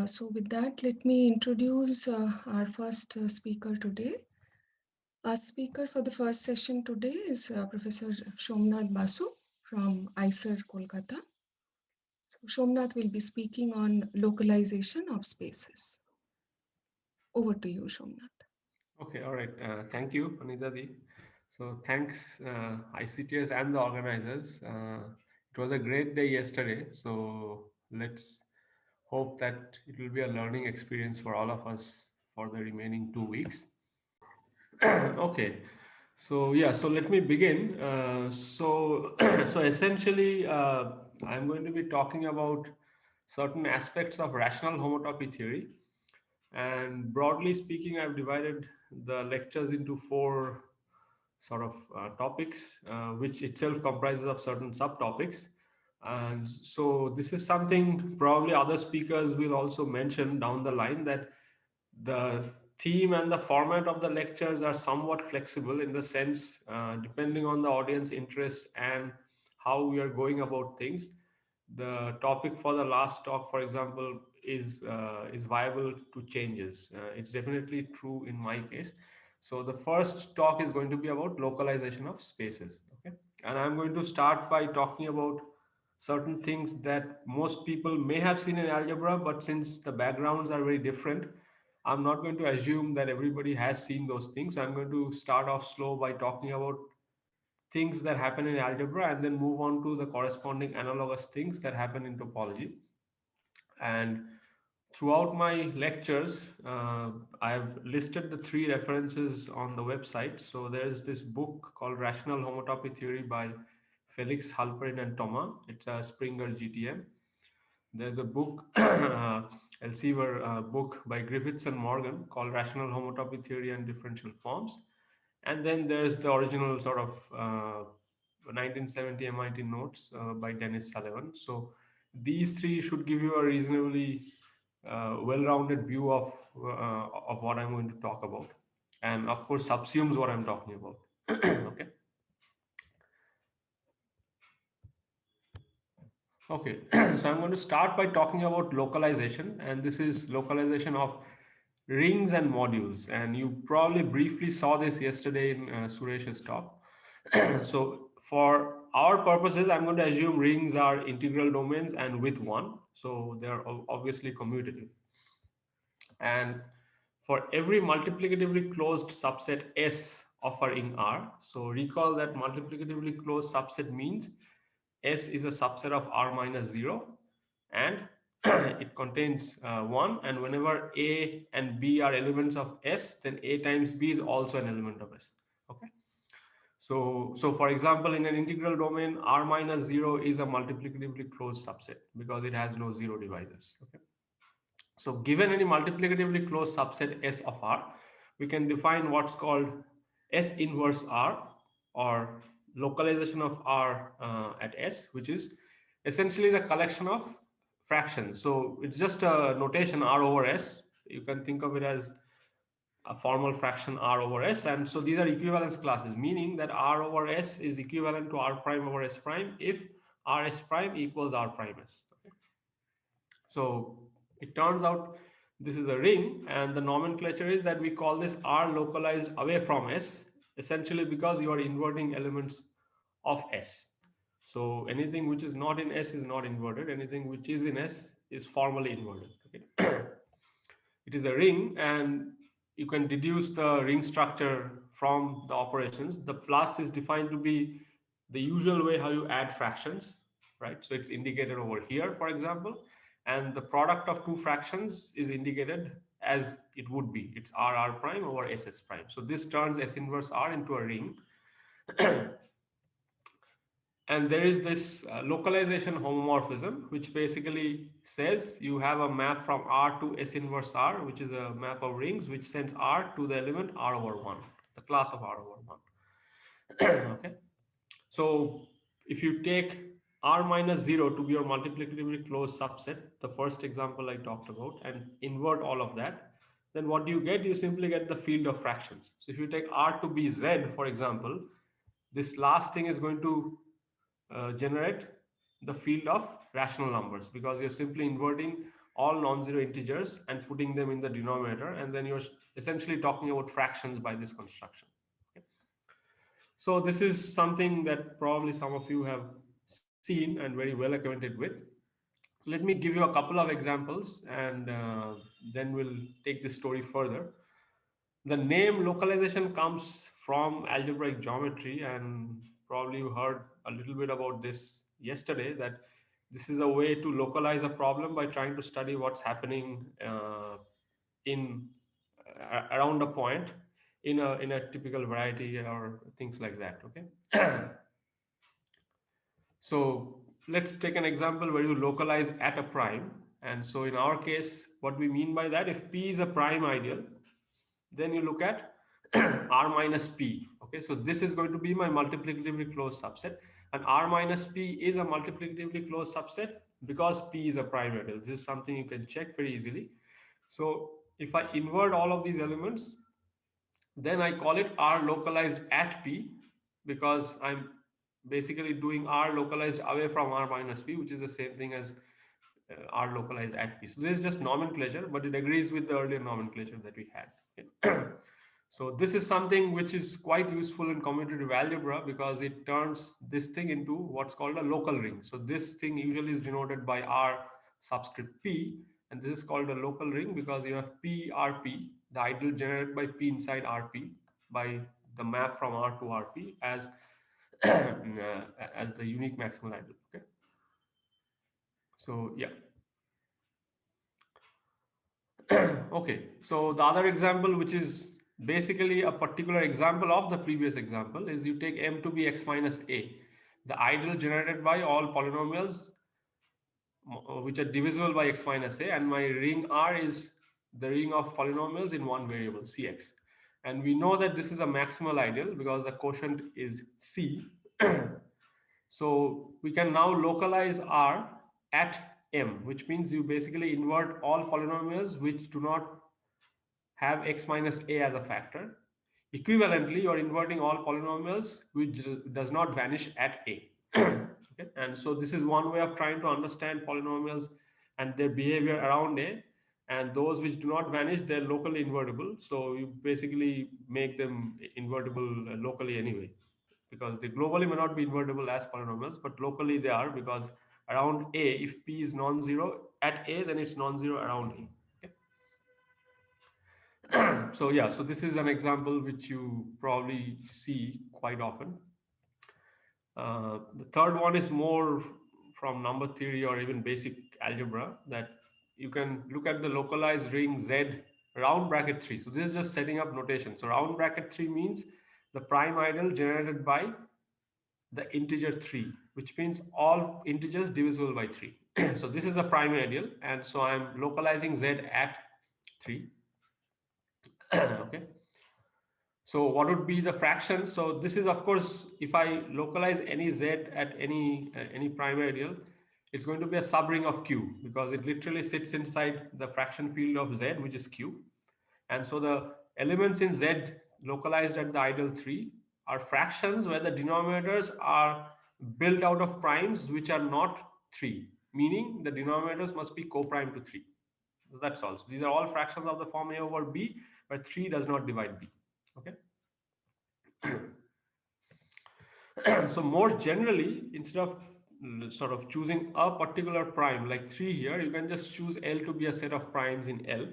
So with that, let me introduce our first speaker today. Our speaker for the first session today is Professor Somnath Basu from ICER, Kolkata. So Somnath will be speaking on localization of spaces. Over to you, Somnath. Okay, all right. Thank you, Anita. So thanks, ICTS and the organizers. It was a great day yesterday. So let's hope that it will be a learning experience for all of us for the remaining 2 weeks. Okay. So yeah, so let me begin. So essentially, I'm going to be talking about certain aspects of rational homotopy theory. And broadly speaking, I've divided the lectures into four sort of topics, which itself comprises of certain subtopics. And so this is something probably other speakers will also mention down the line, that the theme and the format of the lectures are somewhat flexible in the sense, depending on the audience interests and how we are going about things. The topic for the last talk, for example, is viable to changes. It's definitely true in my case. So the first talk is going to be about localization of spaces. Okay, and I'm going to start by talking about certain things that most people may have seen in algebra, but since the backgrounds are very different, I'm not going to assume that everybody has seen those things. So I'm going to start off slow by talking about things that happen in algebra and then move on to the corresponding analogous things that happen in topology. And throughout my lectures, I've listed the three references on the website. So there's this book called Rational Homotopy Theory by Felix Halperin and Thomas. It's a Springer GTM. There's a book, Elsevier book by Griffiths and Morgan called Rational Homotopy Theory and Differential Forms. And then there's the original sort of 1970 MIT notes by Dennis Sullivan. So these three should give you a reasonably well-rounded view of what I'm going to talk about, and of course subsumes what I'm talking about. Okay. Okay, so I'm going to start by talking about localization, and this is localization of rings and modules. And you probably briefly saw this yesterday in Suresh's talk. So for our purposes, I'm going to assume rings are integral domains and with one, so they're obviously commutative. And for every multiplicatively closed subset S of a ring R, so recall that multiplicatively closed subset means S is a subset of R minus 0, and it contains 1, and whenever A and B are elements of S, then A times B is also an element of S. Okay. So for example, in an integral domain, R minus 0 is a multiplicatively closed subset because it has no zero divisors. Okay. So given any multiplicatively closed subset S of R, we can define what's called S inverse R, or localization of R at S, which is essentially the collection of fractions. So it's just a notation R over S. You can think of it as a formal fraction R over S. And so these are equivalence classes, meaning that R over S is equivalent to R prime over S prime if RS prime equals R prime S. Okay. So it turns out this is a ring, and the nomenclature is that we call this R localized away from S, essentially because you are inverting elements of S. So anything which is not in S is not inverted. Anything which is in S is formally inverted. Okay. It is a ring, and you can deduce the ring structure from the operations. The plus is defined to be the usual way how you add fractions, right? So it's indicated over here, for example, and the product of two fractions is indicated as it would be. It's R prime over SS prime. So this turns S inverse R into a ring. And there is this localization homomorphism, which basically says you have a map from R to S inverse R, which is a map of rings, which sends R to the element R over 1, the class of R over 1. Okay. So if you take R minus 0 to be your multiplicatively closed subset, the first example I talked about, and invert all of that, then what do you get? You simply get the field of fractions. So if you take R to be Z, for example, this last thing is going to generate the field of rational numbers, because you're simply inverting all non-zero integers and putting them in the denominator, and then you're essentially talking about fractions by this construction. Okay. So this is something that probably some of you have seen and very well acquainted with. Let me give you a couple of examples, and then we'll take this story further. The name localization comes from algebraic geometry, and probably you heard a little bit about this yesterday, that this is a way to localize a problem by trying to study what's happening in around a point in a typical variety or things like that. Okay. So let's take an example where you localize at a prime. And so in our case, what we mean by that, if P is a prime ideal, then you look at R minus P. Okay, so this is going to be my multiplicatively closed subset. And R minus P is a multiplicatively closed subset because P is a prime ideal. This is something you can check very easily. So if I invert all of these elements, then I call it R localized at P, because I'm basically doing R localized away from R minus P, which is the same thing as R localized at P. So this is just nomenclature, but it agrees with the earlier nomenclature that we had. Okay. So this is something which is quite useful in commutative algebra because it turns this thing into what's called a local ring. So this thing usually is denoted by R subscript P, and this is called a local ring because you have P RP, the ideal generated by P inside RP by the map from R to RP as as the unique maximal ideal. Okay. So yeah. Okay, so the other example, which is basically a particular example of the previous example, is you take M to be x minus a, the ideal generated by all polynomials which are divisible by x minus a, and my ring R is the ring of polynomials in one variable, Cx. And we know that this is a maximal ideal because the quotient is C. So we can now localize R at M, which means you basically invert all polynomials which do not have x minus a as a factor. Equivalently, you're inverting all polynomials which does not vanish at a. Okay? And so this is one way of trying to understand polynomials and their behavior around a. And those which do not vanish, they're locally invertible. So you basically make them invertible locally anyway, because they globally may not be invertible as polynomials, but locally they are, because around a, if p is non-zero at a, then it's non-zero around a. So yeah, so this is an example which you probably see quite often. The third one is more from number theory or even basic algebra, that you can look at the localized ring Z round bracket 3. So this is just setting up notation. So round bracket 3 means the prime ideal generated by the integer 3, which means all integers divisible by 3. So this is a prime ideal, and so I'm localizing Z at 3. Okay. So what would be the fractions? So this is, of course, if I localize any Z at any prime ideal, it's going to be a subring of Q, because it literally sits inside the fraction field of Z, which is Q. And so the elements in Z localized at the ideal 3 are fractions where the denominators are built out of primes which are not 3, meaning the denominators must be co-prime to 3. So that's all. So these are all fractions of the form A over B, where 3 does not divide B. Okay. So more generally, instead of sort of choosing a particular prime like 3 here, you can just choose L to be a set of primes in L.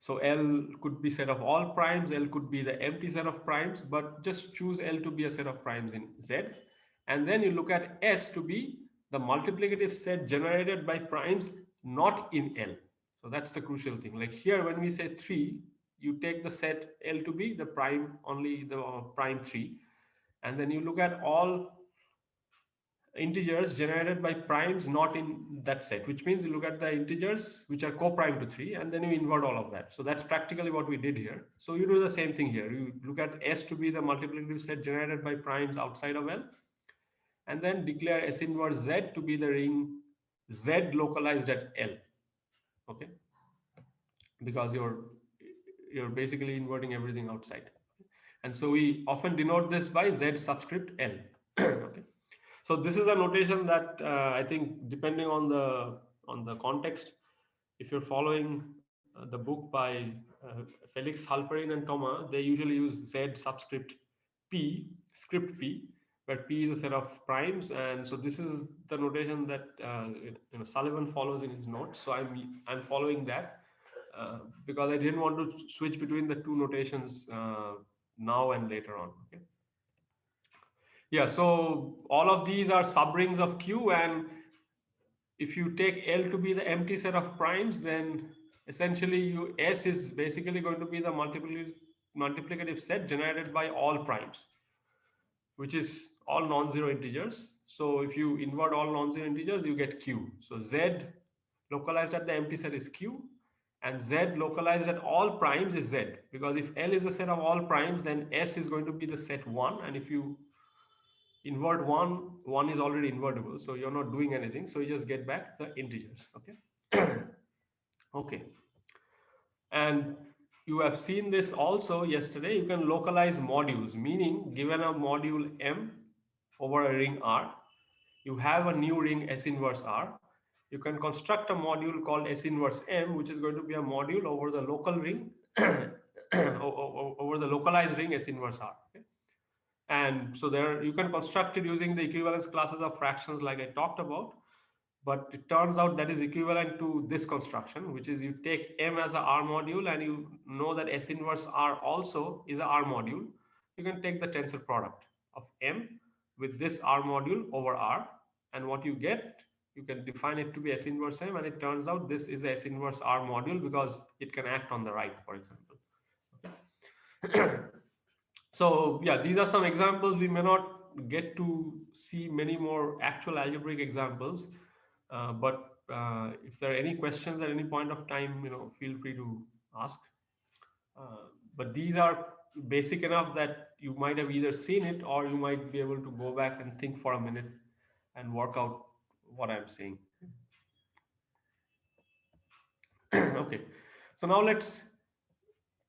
So L could be set of all primes, L could be the empty set of primes, but just choose L to be a set of primes in Z. And then you look at S to be the multiplicative set generated by primes not in L. So that's the crucial thing. Like here, when we say 3, you take the set L to be the prime, only the prime 3. And then you look at all integers generated by primes not in that set, which means you look at the integers which are co-prime to 3, and then you invert all of that. So that's practically what we did here. So you do the same thing here. You look at S to be the multiplicative set generated by primes outside of L, and then declare S inverse Z to be the ring Z localized at L. Okay, because you're basically inverting everything outside. And so we often denote this by Z subscript L. Okay. So this is a notation that I think, depending on the on the context, if you're following the book by Felix Halperin and Thomas, they usually use Z subscript P, script P, where P is a set of primes, and so this is the notation that Sullivan follows in his notes. So I'm following that because I didn't want to switch between the two notations now and later on. Okay. Yeah, so all of these are subrings of Q, and if you take L to be the empty set of primes, then essentially S is basically going to be the multiplicative set generated by all primes, which is all non-zero integers. So if you invert all non-zero integers, you get Q. So Z localized at the empty set is Q, and Z localized at all primes is Z. Because if L is a set of all primes, then S is going to be the set 1, and if you invert 1 is already invertible, so you're not doing anything, so you just get back the integers. Okay. Okay, and you have seen this also yesterday. You can localize modules, meaning given a module M over a ring R, you have a new ring S inverse R. You can construct a module called S inverse M, which is going to be a module over the local ring over the localized ring S inverse R. Okay? And so there you can construct it using the equivalence classes of fractions like I talked about, but it turns out that is equivalent to this construction, which is you take M as a R module and you know that S inverse R also is a R module. You can take the tensor product of M with this R module over R, and what you get, you can define it to be S inverse M, and it turns out this is a S inverse R module because it can act on the right, for example. Okay. So yeah, these are some examples. We may not get to see many more actual algebraic examples, but if there are any questions at any point of time, feel free to ask. But these are basic enough that you might have either seen it or you might be able to go back and think for a minute and work out what I'm saying. Okay, so now let's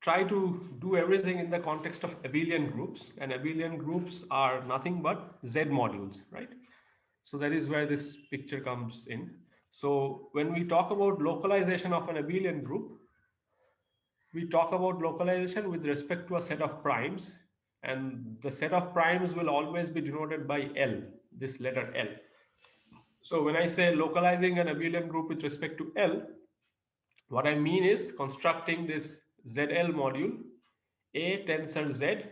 try to do everything in the context of abelian groups, and abelian groups are nothing but Z-modules, right? So that is where this picture comes in. So when we talk about localization of an abelian group, we talk about localization with respect to a set of primes, and the set of primes will always be denoted by L, this letter L. So when I say localizing an abelian group with respect to L, what I mean is constructing this ZL module A tensor Z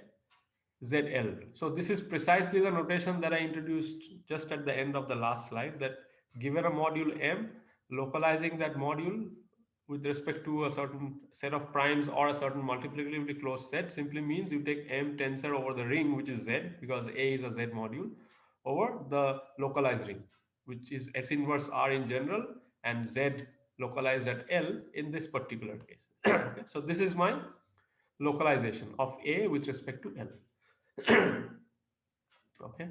ZL. So this is precisely the notation that I introduced just at the end of the last slide, that given a module M, localizing that module with respect to a certain set of primes or a certain multiplicatively closed set simply means you take M tensor over the ring, which is Z, because A is a Z module, over the localized ring, which is S inverse R in general and Z localized at L in this particular case. Okay? So this is my localization of A with respect to L. Okay,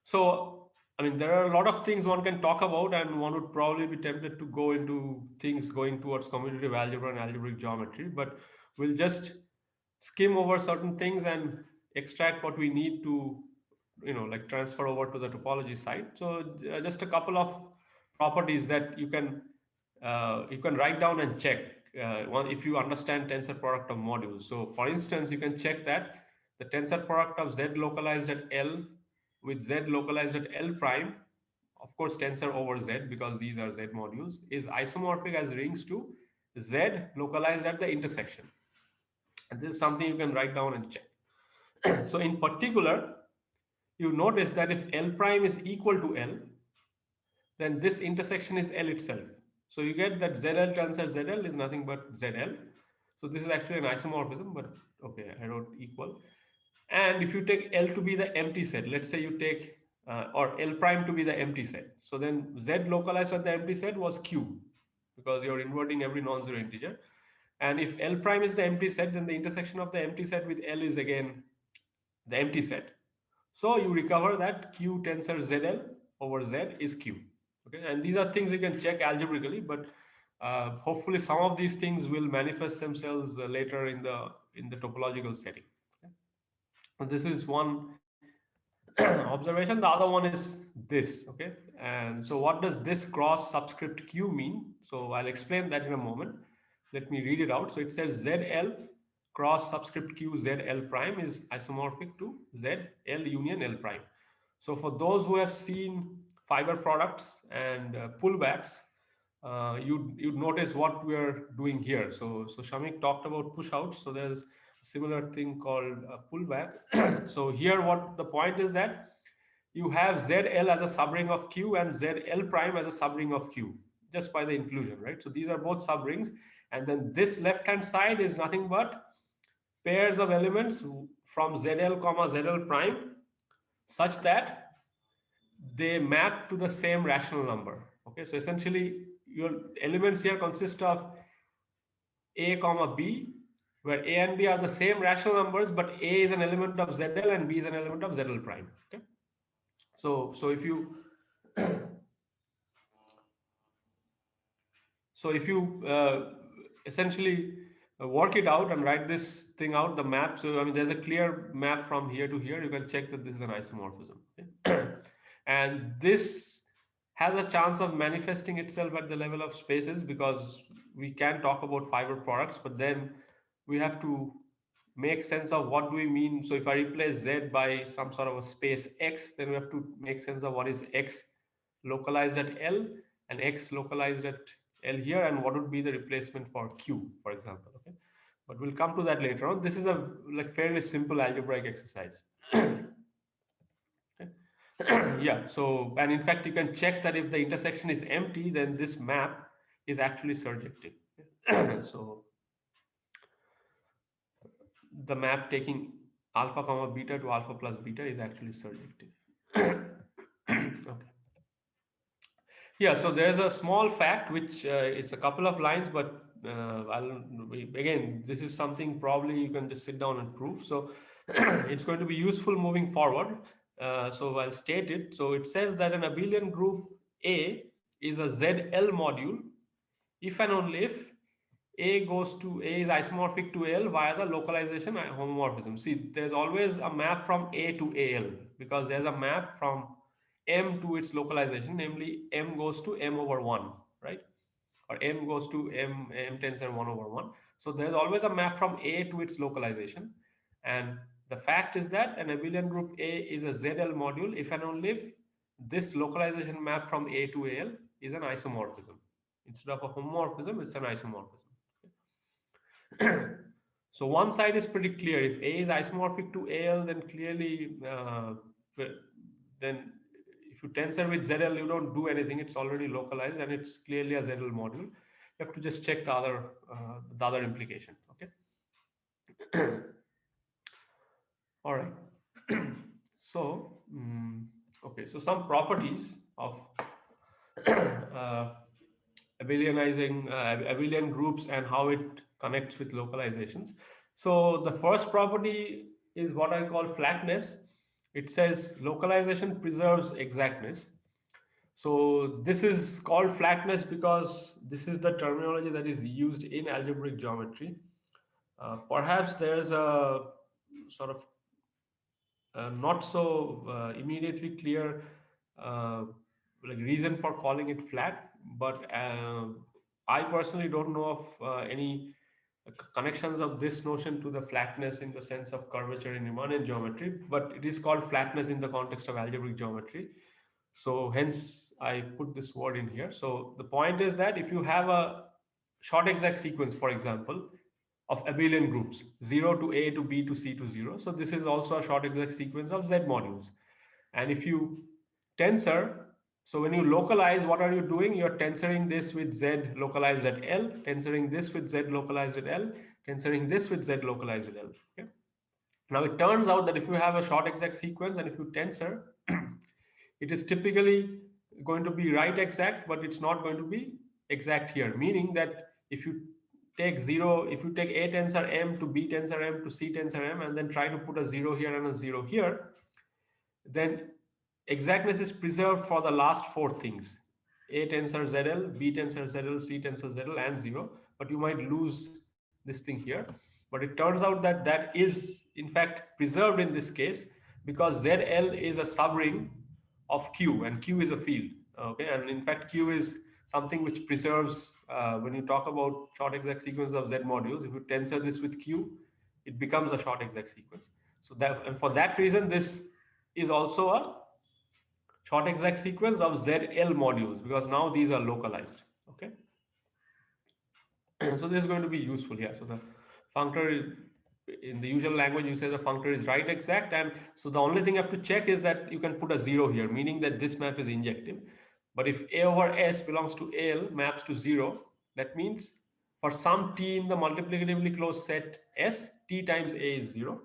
so I mean there are a lot of things one can talk about, and one would probably be tempted to go into things going towards commutative algebra and algebraic geometry, but we'll just skim over certain things and extract what we need to like transfer over to the topology side. So just a couple of properties that you can write down and check one if you understand tensor product of modules. So for instance, you can check that the tensor product of Z localized at L with Z localized at L prime, of course tensor over Z because these are Z modules, is isomorphic as rings to Z localized at the intersection. And this is something you can write down and check. So in particular, you notice that if L prime is equal to L, then this intersection is L itself. So you get that ZL tensor ZL is nothing but ZL. So this is actually an isomorphism, but okay, I wrote equal. And if you take L to be the empty set, let's say you take or L prime to be the empty set, so then Z localized at the empty set was Q, because you're inverting every non-zero integer. And if L prime is the empty set, then the intersection of the empty set with L is again the empty set. So you recover that Q tensor ZL over Z is Q. Okay, and these are things you can check algebraically, but hopefully some of these things will manifest themselves later in the topological setting. Okay? And this is one observation. The other one is this, okay? And so what does this cross subscript q mean? So I'll explain that in a moment. Let me read it out. So it says ZL cross subscript q ZL prime is isomorphic to ZL union L prime. So for those who have seen fiber products and pullbacks, you'd notice what we are doing here. So Shamik talked about push outs. So there's a similar thing called pullback. So here, what the point is that you have ZL as a subring of Q and ZL prime as a subring of Q, just by the inclusion, right? So these are both subrings, and then this left hand side is nothing but pairs of elements from ZL comma ZL prime such that they map to the same rational number. Okay, so essentially your elements here consist of a comma b, where a and b are the same rational numbers, but a is an element of ZL and b is an element of ZL prime. Okay, so if you essentially work it out and write this thing out, the map. So I mean, there's a clear map from here to here. You can check that this is an isomorphism. Okay? And this has a chance of manifesting itself at the level of spaces, because we can talk about fiber products, but then we have to make sense of what do we mean. So if I replace Z by some sort of a space X, then we have to make sense of what is X localized at L and X localized at L here, and what would be the replacement for Q, for example. Okay, but we'll come to that later on. This is a fairly simple algebraic exercise. Okay. Yeah, so, and in fact you can check that if the intersection is empty, then this map is actually surjective. So the map taking alpha comma beta to alpha plus beta is actually surjective. Okay. Yeah, so there's a small fact which it's a couple of lines, but again, this is something probably you can just sit down and prove. So it's going to be useful moving forward. So I'll state it. So it says that an abelian group A is a ZL module if and only if A is isomorphic to L via the localization homomorphism. See, there's always a map from A to AL, because there's a map from M to its localization, namely M goes to M over 1, right? Or M goes to M tensor 1 over 1. So there's always a map from A to its localization. And the fact is that an abelian group A is a ZL module if and only if this localization map from A to AL is an isomorphism. Instead of a homomorphism, it's an isomorphism. So one side is pretty clear. If A is isomorphic to AL, then clearly, then if you tensor with ZL, you don't do anything. It's already localized and it's clearly a ZL module. You have to just check the other implication. Okay. All right. So, okay. So some properties of abelian groups and how it connects with localizations. So the first property is what I call flatness. It says localization preserves exactness. So this is called flatness because this is the terminology that is used in algebraic geometry. Perhaps there's a sort of not so immediately clear reason for calling it flat, but I personally don't know of any connections of this notion to the flatness in the sense of curvature in Riemannian geometry, but it is called flatness in the context of algebraic geometry. So hence I put this word in here. So the point is that if you have a short exact sequence, for example, of abelian groups 0 to A to B to C to 0. So this is also a short exact sequence of Z-modules. And if you tensor, so when you localize, what are you doing? You're tensoring this with Z localized at L, tensoring this with Z localized at L, tensoring this with Z localized at L. Okay? Now it turns out that if you have a short exact sequence and if you tensor, it is typically going to be right exact, but it's not going to be exact here. Meaning that if you take A tensor M to B tensor M to C tensor M and then try to put a 0 here and a 0 here, then exactness is preserved for the last four things: A tensor ZL, B tensor ZL, C tensor ZL, and 0. But you might lose this thing here. But it turns out that that is in fact preserved in this case because ZL is a subring of Q, and Q is a field. Okay, and in fact, Q is something which preserves. When you talk about short exact sequence of Z modules, if you tensor this with Q, it becomes a short exact sequence. So that, and for that reason, this is also a short exact sequence of ZL modules, because now these are localized. Okay, so this is going to be useful here. So the functor, in the usual language, you say the functor is right exact, and so the only thing you have to check is that you can put a zero here, meaning that this map is injective. But if A over S belongs to AL maps to zero, that means for some t in the multiplicatively closed set S, t times A is zero.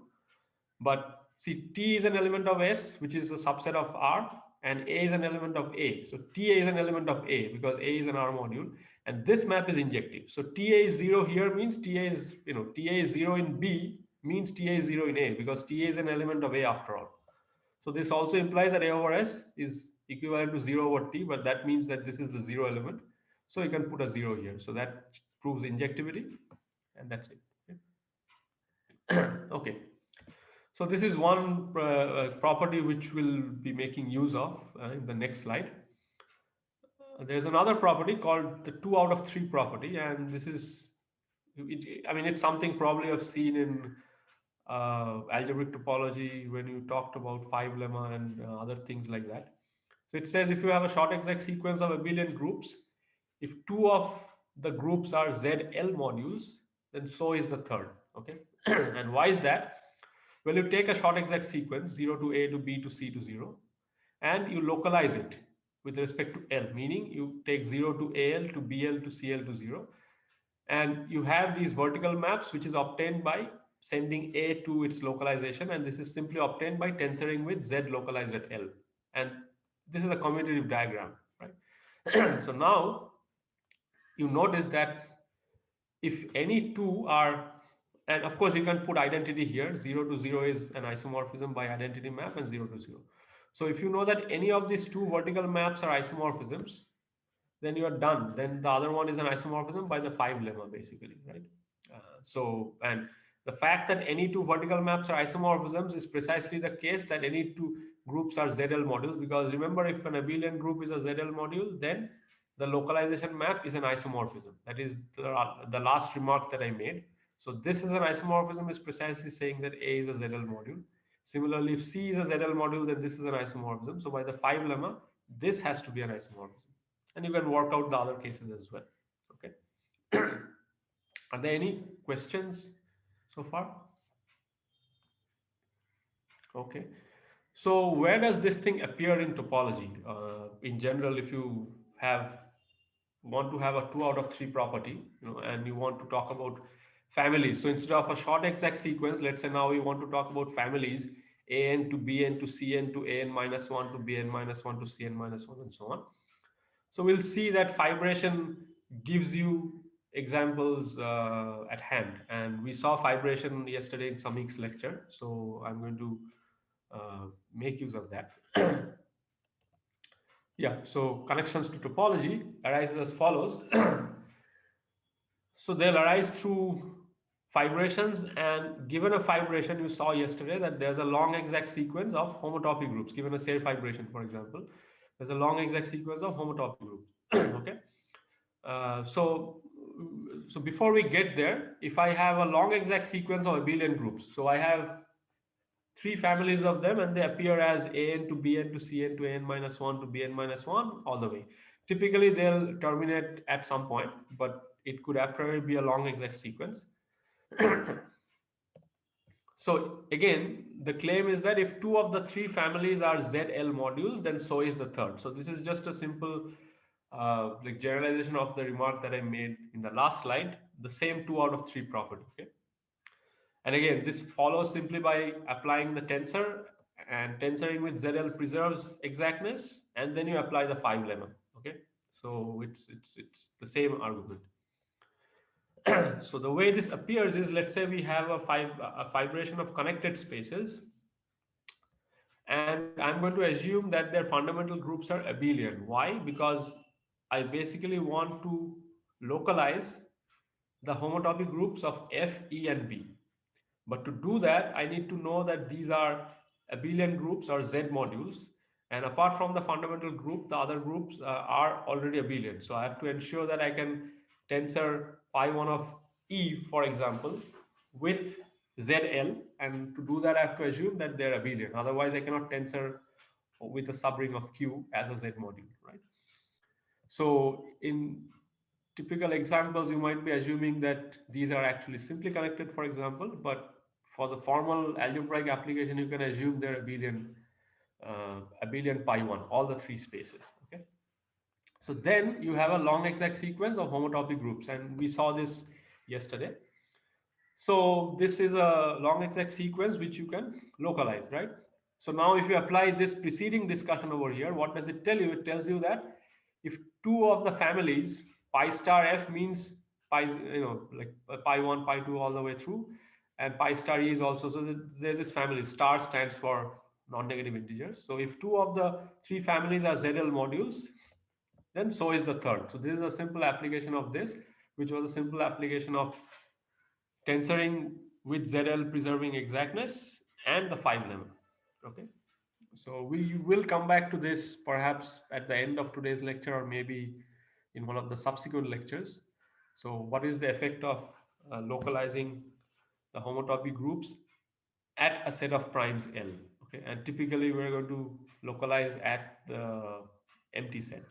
But see, T is an element of S, which is a subset of R, and A is an element of A. So TA is an element of A because A is an R module, and this map is injective. So TA is zero here means TA is, TA is zero in B means TA is zero in A because TA is an element of A after all. So this also implies that A over S is equivalent to zero over T, but that means that this is the zero element. So you can put a zero here. So that proves injectivity, and that's it. Okay. So this is one property which we'll be making use of in the next slide. There's another property called the 2 out of 3 property, and this is, I mean, it's something probably I've seen in algebraic topology when you talked about 5 lemma and other things like that. So it says if you have a short exact sequence of abelian groups, if two of the groups are ZL modules, then so is the third. Okay, and why is that? Well, you take a short exact sequence 0 to A to B to C to 0, and you localize it with respect to L, meaning you take 0 to AL to BL to CL to 0, and you have these vertical maps which is obtained by sending A to its localization, and this is simply obtained by tensoring with Z localized at L, and this is a commutative diagram, right? So now you notice that if any two are, and of course you can put identity here, 0 to 0 is an isomorphism by identity map, and 0 to 0. So if you know that any of these two vertical maps are isomorphisms, then you are done. Then the other one is an isomorphism by the 5 lemma basically, right? And the fact that any two vertical maps are isomorphisms is precisely the case that any two groups are ZL modules, because remember, if an abelian group is a ZL module, then the localization map is an isomorphism. That is the last remark that I made. So this is an isomorphism is precisely saying that A is a ZL module. Similarly, if C is a ZL module, then this is an isomorphism. So by the 5 lemma, this has to be an isomorphism. And you can work out the other cases as well. Okay. Are there any questions so far? Okay. So where does this thing appear in topology? In general, if you have want to have a 2 out of 3 property, and you want to talk about families. So instead of a short exact sequence, let's say now we want to talk about families, an to bn to cn to an minus 1 to bn minus 1 to cn minus 1 and so on. So we'll see that fibration gives you examples at hand. And we saw fibration yesterday in Samik's lecture. So I'm going to make use of that. Yeah, so connections to topology arises as follows. So they'll arise through fibrations, and given a fibration, you saw yesterday that there's a long exact sequence of homotopy groups. Given a Serre fibration, for example, there's a long exact sequence of homotopy groups. Okay. So before we get there, if I have a long exact sequence of abelian groups, so I have three families of them, and they appear as an to bn to cn to an minus 1 to bn minus 1 all the way. Typically, they'll terminate at some point, but it could a priori be a long exact sequence. So again, the claim is that if two of the three families are ZL modules, then so is the third. So this is just a simple like generalization of the remark that I made in the last slide, the same 2 out of 3 property. Okay. And again, this follows simply by applying the tensor, and tensoring with ZL preserves exactness, and then you apply the 5 lemma. Okay. So it's the same argument. So the way this appears is, let's say we have a fibration of connected spaces, and I'm going to assume that their fundamental groups are abelian. Why? Because I basically want to localize the homotopy groups of F, E, and B. But to do that, I need to know that these are abelian groups or Z-modules. And apart from the fundamental group, the other groups are already abelian. So I have to ensure that I can tensor pi1 of E, for example, with ZL. And to do that, I have to assume that they're abelian. Otherwise, I cannot tensor with a subring of Q as a Z module, right? So in typical examples, you might be assuming that these are actually simply connected, for example, but for the formal algebraic application, you can assume they're abelian pi1, all the three spaces. Okay. So then you have a long exact sequence of homotopy groups, and we saw this yesterday. So this is a long exact sequence which you can localize, right? So now if you apply this preceding discussion over here, what does it tell you? It tells you that if two of the families, pi star f means pi, like pi 1, pi 2 all the way through, and pi star e is also, so there's this family, star stands for non-negative integers. So if two of the three families are ZL modules, then so is the third. So this is a simple application of this, which was a simple application of tensoring with ZL preserving exactness and the 5 lemma. Okay. So we will come back to this perhaps at the end of today's lecture or maybe in one of the subsequent lectures. So what is the effect of localizing the homotopy groups at a set of primes L? Okay, and typically we're going to localize at the empty set,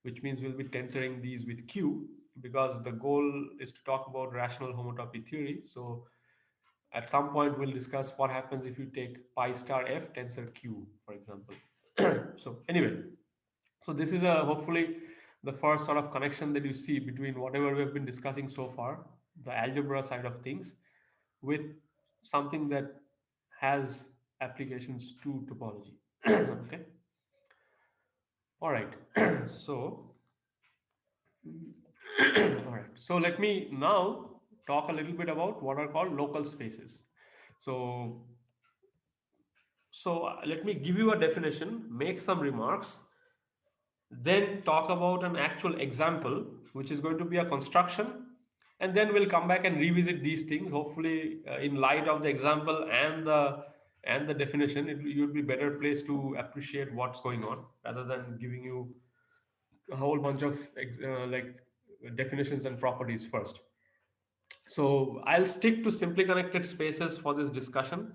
which means we'll be tensoring these with Q because the goal is to talk about rational homotopy theory. So at some point we'll discuss what happens if you take pi star f tensor Q, for example. So anyway, so this is a hopefully the first sort of connection that you see between whatever we have been discussing so far, the algebra side of things, with something that has applications to topology. Okay. All right. So all right. So let me now talk a little bit about what are called local spaces. So let me give you a definition, make some remarks, then talk about an actual example, which is going to be a construction, and then we'll come back and revisit these things. Hopefully, in light of the example and the definition, you'll be better placed to appreciate what's going on rather than giving you a whole bunch of like definitions and properties first. So I'll stick to simply connected spaces for this discussion.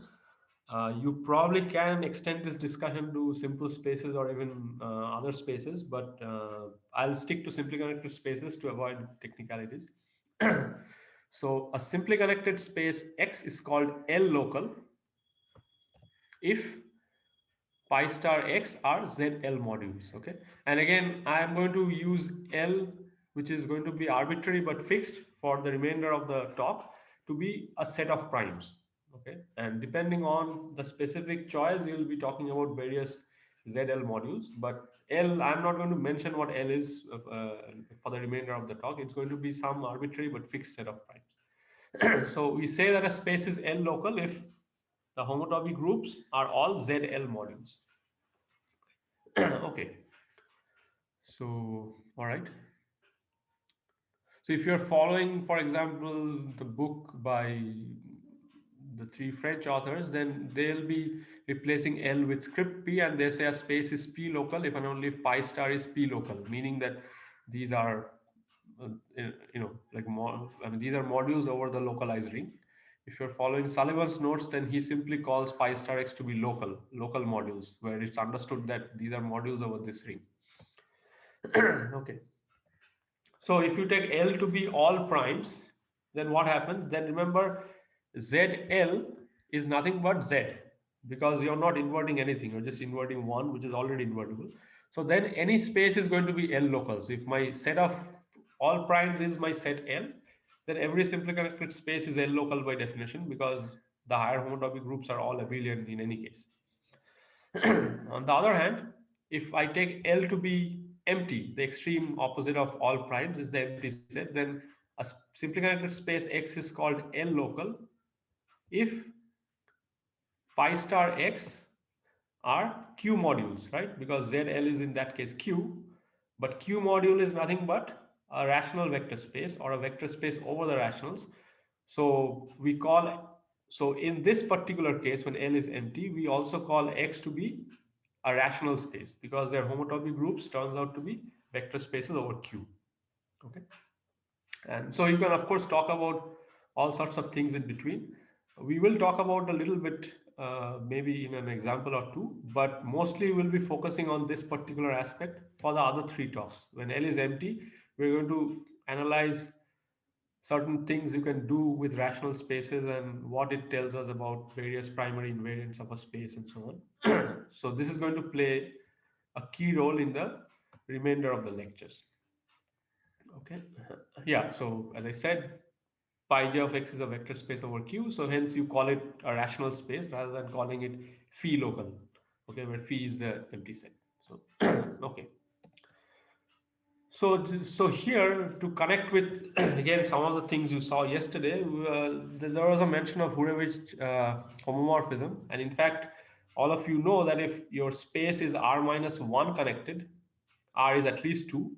You probably can extend this discussion to simple spaces or even other spaces, but I'll stick to simply connected spaces to avoid technicalities. So a simply connected space X is called L local if pi star x are ZL modules. Okay, and again I am going to use L, which is going to be arbitrary but fixed for the remainder of the talk, to be a set of primes. Okay, and depending on the specific choice, we will be talking about various ZL modules. But L, I'm not going to mention what L is for the remainder of the talk. It's going to be some arbitrary but fixed set of primes. So we say that a space is L local if the homotopy groups are all ZL modules. Okay, so all right. So if you're following, for example, the book by the three French authors, then they'll be replacing L with script P, and they say a space is P local if and only if pi star is P local, meaning that these are, uh, like I mean, these are modules over the localized ring. If you're following Sullivan's notes, then he simply calls pi star x to be local modules, where it's understood that these are modules over this ring. Okay. So if you take L to be all primes, then what happens? Then remember, ZL is nothing but Z, because you're not inverting anything, you're just inverting one, which is already invertible. So then any space is going to be L local. So if my set of all primes is my set L, then every simply connected space is L local by definition, because the higher homotopy groups are all abelian in any case. On the other hand, if I take L to be empty, the extreme opposite of all primes is the empty set, then a simply connected space X is called L local if pi star X are Q modules, right? Because ZL is in that case Q, but Q module is nothing but a rational vector space or a vector space over the rationals. So we call So in this particular case, when L is empty, we also call X to be a rational space because their homotopy groups turns out to be vector spaces over Q. Okay. And so you can of course talk about all sorts of things in between. We will talk about a little bit maybe in an example or two, but mostly we'll be focusing on this particular aspect for the other three talks. When L is empty, we're going to analyze certain things you can do with rational spaces and what it tells us about various primary invariants of a space and so on. So this is going to play a key role in the remainder of the lectures. Okay. Yeah. So as I said, pi j of x is a vector space over Q. So hence you call it a rational space rather than calling it phi local. Okay, where phi is the empty set. So okay. So here to connect with again some of the things you saw yesterday, there was a mention of Hurewicz homomorphism, and in fact, all of you know that if your space is R minus one connected, R is at least two,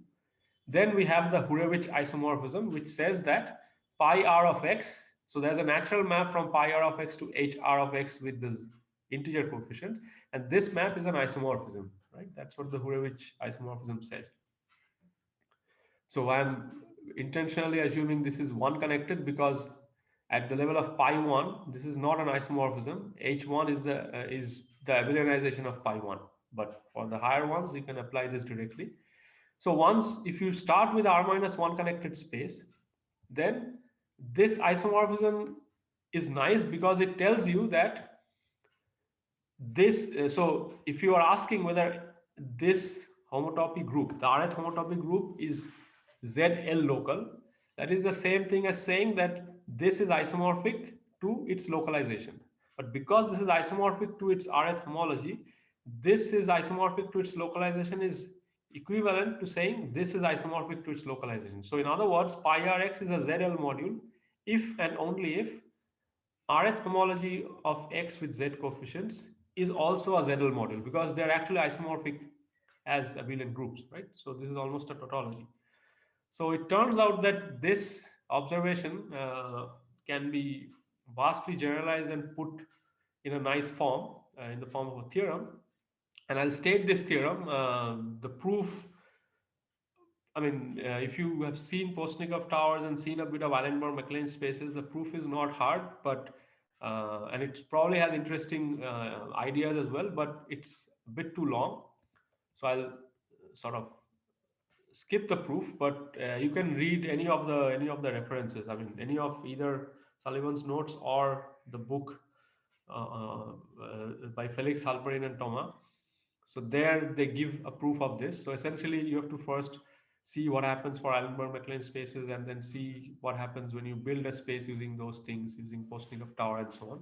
then we have the Hurewicz isomorphism, which says that pi r of x. So there's a natural map from pi r of x to h r of x with this integer coefficients, and this map is an isomorphism, right? That's what the Hurewicz isomorphism says. So I'm intentionally assuming this is one connected because at the level of pi 1, this is not an isomorphism. H1 is the abelianization of pi 1. But for the higher ones, you can apply this directly. So once, if you start with R minus 1 connected space, then this isomorphism is nice because it tells you that this, so if you are asking whether this homotopy group, the Rth homotopy group is ZL local, that is the same thing as saying that this is isomorphic to its localization. But because this is isomorphic to its Rth homology, this is isomorphic to its localization is equivalent to saying this is isomorphic to its localization. So in other words, pi Rx is a ZL module if and only if Rth homology of X with Z coefficients is also a ZL module because they're actually isomorphic as abelian groups, right? So this is almost a tautology. So it turns out that this observation can be vastly generalized and put in a nice form, in the form of a theorem. And I'll state this theorem. The proof, I mean, if you have seen Postnikov towers and seen a bit of Allenberg-MacLane spaces, the proof is not hard, but and it probably has interesting ideas as well, but it's a bit too long. So I'll sort of skip the proof, but you can read any of the references. I mean, any of either Sullivan's notes or the book by Felix Halperin and Thomas. So there they give a proof of this. So essentially, you have to first see what happens for Allenberg-MacLane spaces, and then see what happens when you build a space using those things, using Postnikov tower and so on.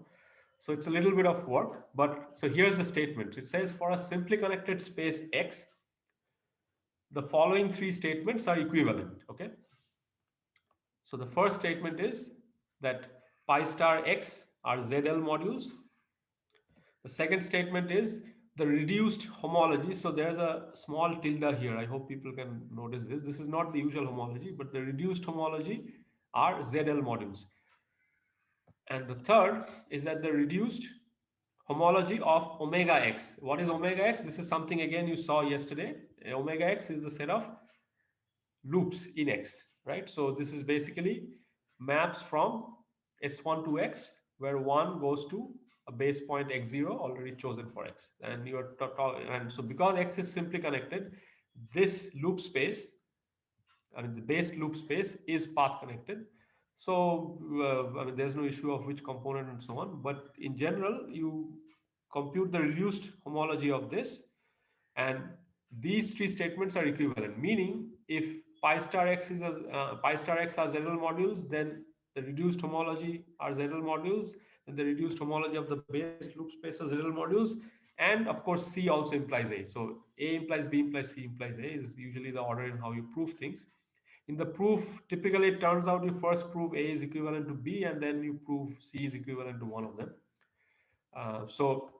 So it's a little bit of work, but so here's the statement. It says for a simply connected space X, the following three statements are equivalent. Okay. So the first statement is that pi star x are ZL modules. The second statement is the reduced homology. So there's a small tilde here. I hope people can notice this. This is not the usual homology, but the reduced homology are ZL modules. And the third is that the reduced homology of omega x. What is omega x? This is something again you saw yesterday. Omega x is the set of loops in X, right? So this is basically maps from S1 to X, where 1 goes to a base point x0 already chosen for X. And you are and so because X is simply connected, this loop space, I mean the base loop space is path connected. So I mean there's no issue of which component and so on, but in general you compute the reduced homology of this, and these three statements are equivalent, meaning if pi star x is a pi star x are ZL modules, then the reduced homology are ZL modules, and the reduced homology of the base loop space are ZL modules, and of course C also implies A. So A implies B implies C implies A is usually the order in how you prove things. In the proof, typically it turns out you first prove A is equivalent to B, and then you prove C is equivalent to one of them. So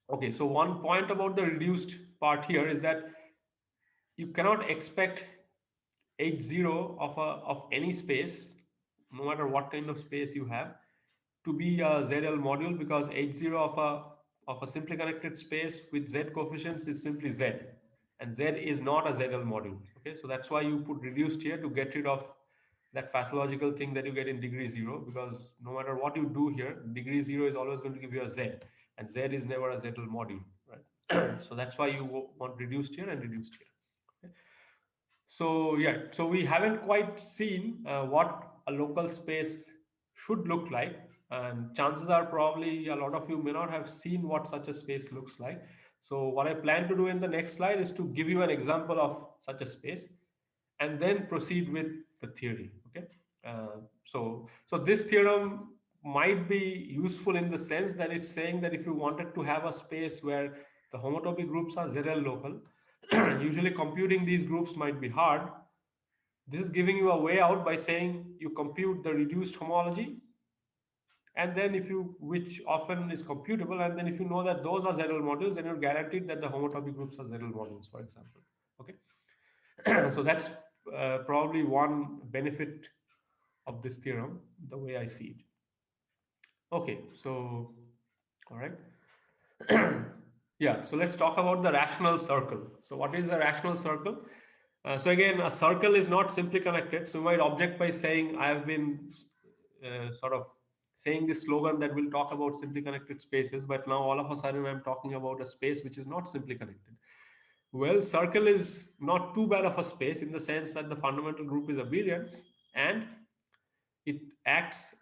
okay, so one point about the reduced part here is that you cannot expect H0 of any space, no matter what kind of space you have, to be a ZL module because H0 of a simply connected space with Z coefficients is simply Z, and Z is not a ZL module. Okay, so that's why you put reduced here to get rid of that pathological thing that you get in degree zero, because no matter what you do here, degree zero is always going to give you a Z, and Z is never a ZL module, right? So that's why you want reduced here and reduced here. Okay? So yeah, so we haven't quite seen what a local space should look like, and chances are probably a lot of you may not have seen what such a space looks like. So what I plan to do in the next slide is to give you an example of such a space, and then proceed with the theory. Okay, so this theorem might be useful in the sense that it's saying that if you wanted to have a space where the homotopy groups are ZL local, usually computing these groups might be hard. This is giving you a way out by saying you compute the reduced homology, and then if you, which often is computable, and then if you know that those are ZL modules, then you're guaranteed that the homotopy groups are ZL modules, for example. Okay, so that's probably one benefit of this theorem, the way I see it. Okay, so all right. Yeah, so let's talk about the rational circle. So what is a rational circle? So again, a circle is not simply connected. So you might object by saying I have been sort of saying this slogan that we'll talk about simply connected spaces, but now all of a sudden I'm talking about a space which is not simply connected. Well, circle is not too bad of a space in the sense that the fundamental group is abelian, and it acts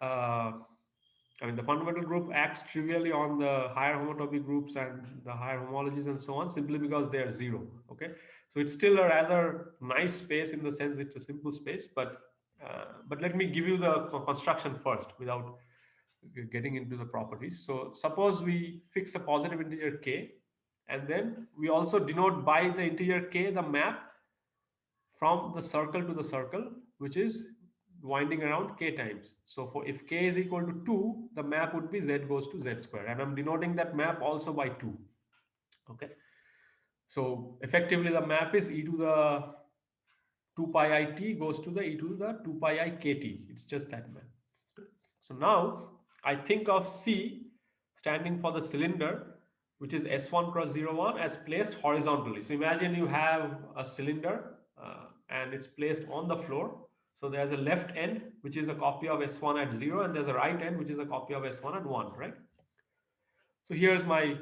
I mean, the fundamental group acts trivially on the higher homotopy groups and the higher homologies and so on, simply because they are zero. Okay, so it's still a rather nice space in the sense it's a simple space, but let me give you the construction first without getting into the properties. So suppose we fix a positive integer k, and then we also denote by the integer k the map from the circle to the circle, which is winding around k times. So for if k is equal to 2, the map would be z goes to z square, and I'm denoting that map also by 2. Okay, so effectively the map is e to the 2 pi I t goes to the e to the 2 pi I kt. It's just that map. So now I think of C standing for the cylinder, which is S1 cross 0, 1, as placed horizontally. So imagine you have a cylinder and it's placed on the floor. So there's a left end, which is a copy of S1 at 0, and there's a right end, which is a copy of S1 at 1, right? So here's my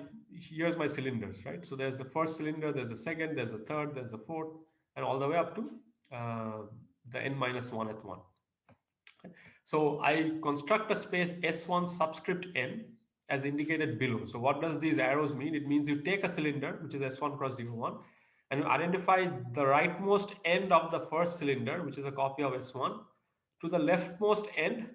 cylinders, right? So there's the first cylinder, there's the second, there's the third, there's the fourth, and all the way up to uh, the n minus 1 at 1. So I construct a space S1 subscript n as indicated below. So what does these arrows mean? It means you take a cylinder, which is S1 cross 0, 1, and you identify the rightmost end of the first cylinder, which is a copy of S1, to the leftmost end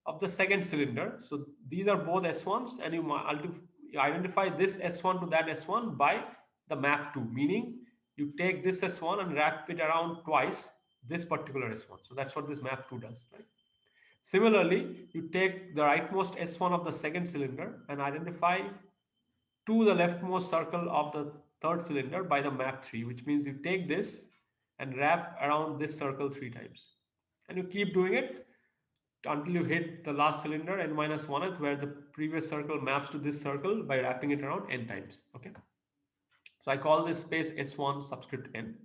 of the second cylinder. So these are both S1s, and you identify this S1 to that S1 by the map 2, meaning you take this S1 and wrap it around twice this particular S1. So that's what this map 2 does, right? Similarly, you take the rightmost S1 of the second cylinder and identify to the leftmost circle of the third cylinder by the map 3, which means you take this and wrap around this circle 3 times. And you keep doing it until you hit the last cylinder n minus 1th, where the previous circle maps to this circle by wrapping it around n times. Okay, so I call this space S1 subscript n.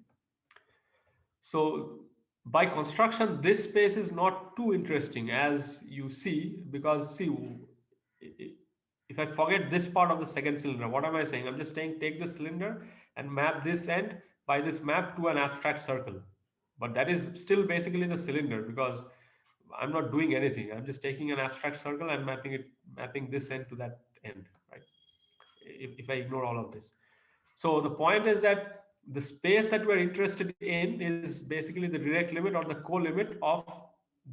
So by construction, this space is not too interesting, as you see, because see, if I forget this part of the second cylinder, what am I saying? I'm just saying take this cylinder and map this end by this map to an abstract circle. But that is still basically the cylinder, because I'm not doing anything. I'm just taking an abstract circle and mapping this end to that end, right? If I ignore all of this. So the point is that the space that we're interested in is basically the direct limit or the co-limit of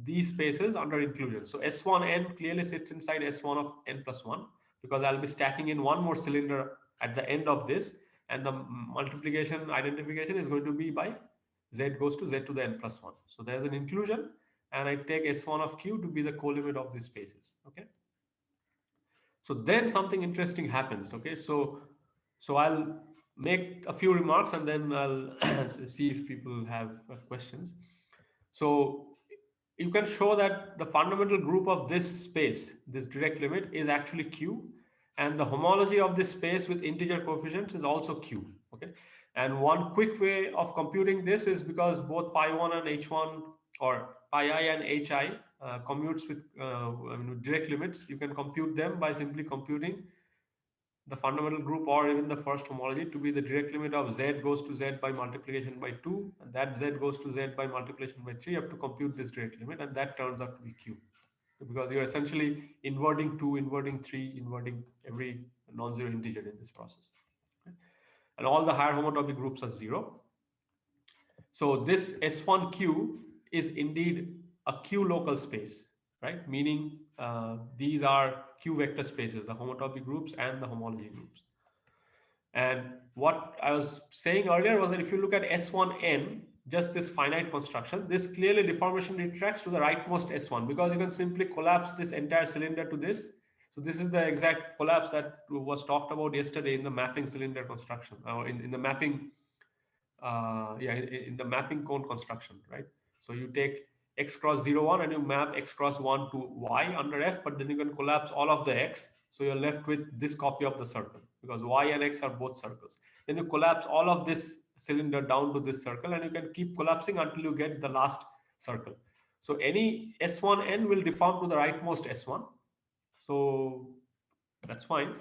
these spaces under inclusion. So S1n clearly sits inside S1 of n plus 1, because I'll be stacking in one more cylinder at the end of this, and the multiplication identification is going to be by z goes to z to the n plus 1. So there's an inclusion, and I take S1 of q to be the co-limit of these spaces. Okay. So then something interesting happens. Okay, so I'll make a few remarks and then I'll see if people have questions. So you can show that the fundamental group of this space, this direct limit, is actually Q, and the homology of this space with integer coefficients is also Q. Okay, and one quick way of computing this is because both pi1 and h1, or pi I and hi, commutes with direct limits. You can compute them by simply computing the fundamental group or even the first homology to be the direct limit of z goes to z by multiplication by 2, and that z goes to z by multiplication by 3. You have to compute this direct limit, and that turns out to be Q, because you're essentially inverting 2, inverting 3, inverting every non-zero integer in this process. Okay? And all the higher homotopy groups are 0. So this S1Q is indeed a Q local space, right? Meaning these are Q vector spaces, the homotopy groups and the homology groups. And what I was saying earlier was that if you look at S1n, just this finite construction, this clearly deformation retracts to the rightmost S1, because you can simply collapse this entire cylinder to this. So this is the exact collapse that was talked about yesterday in the mapping cylinder construction, or in the mapping in the mapping cone construction, right? So you take x cross 0, 1 and you map x cross 1 to y under f, but then you can collapse all of the x. So you're left with this copy of the circle, because y and x are both circles. Then you collapse all of this cylinder down to this circle, and you can keep collapsing until you get the last circle. So any S1n will deform to the rightmost S1. So that's fine.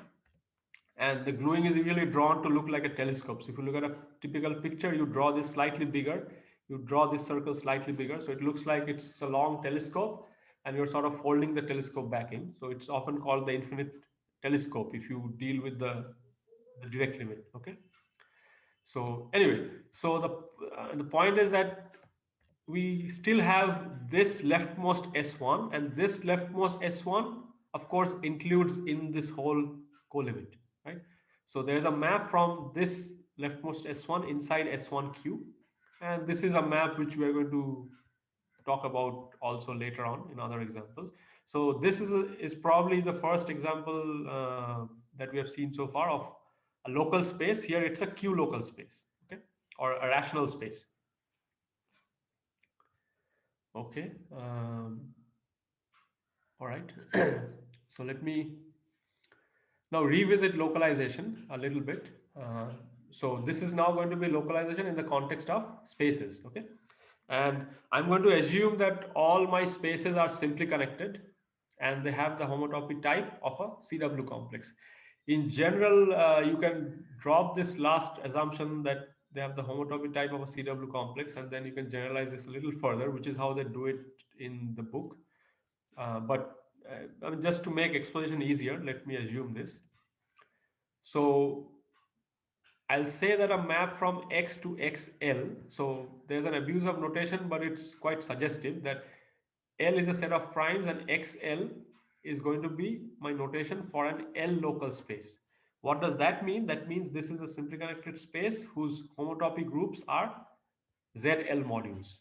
And the gluing is usually drawn to look like a telescope. So if you look at a typical picture, you draw this slightly bigger, you draw this circle slightly bigger, so it looks like it's a long telescope, and you're sort of folding the telescope back in. So it's often called the infinite telescope if you deal with the direct limit. Okay, so anyway, so the point is that we still have this leftmost S1, and this leftmost S1 of course includes in this whole co-limit, right? So there's a map from this leftmost S1 inside S1Q, and this is a map which we are going to talk about also later on in other examples. So this is probably the first example that we have seen so far of a local space. Here it's a Q local space, okay, or a rational space. Okay. All right. So let me now revisit localization a little bit. So this is now going to be localization in the context of spaces. Okay. And I'm going to assume that all my spaces are simply connected and they have the homotopy type of a CW complex. In general, you can drop this last assumption that they have the homotopy type of a CW complex, and then you can generalize this a little further, which is how they do it in the book. But just to make exposition easier, let me assume this. So I'll say that a map from X to XL. So there's an abuse of notation, but it's quite suggestive that L is a set of primes and XL is going to be my notation for an L local space. What does that mean? That means this is a simply connected space whose homotopy groups are ZL modules.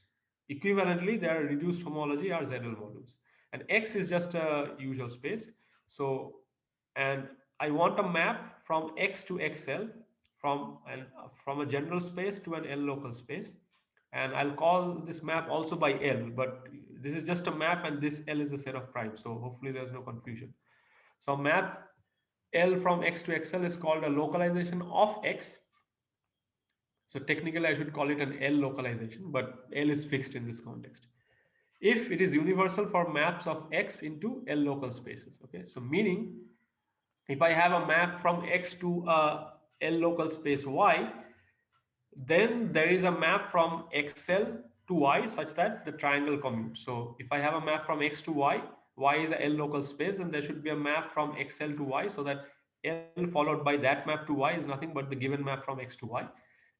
Equivalently, their reduced homology are ZL modules. And X is just a usual space. So, and I want a map from X to XL from a general space to an L local space. And I'll call this map also by L, but this is just a map and this L is a set of primes. So hopefully there's no confusion. So map L from X to XL is called a localization of X. So technically I should call it an L localization, but L is fixed in this context. If it is universal for maps of X into L local spaces. Okay, so meaning if I have a map from X to a L local space Y, then there is a map from XL to Y such that the triangle commutes. So if I have a map from X to Y, Y is a L local space, then there should be a map from XL to Y, so that L followed by that map to Y is nothing but the given map from X to Y.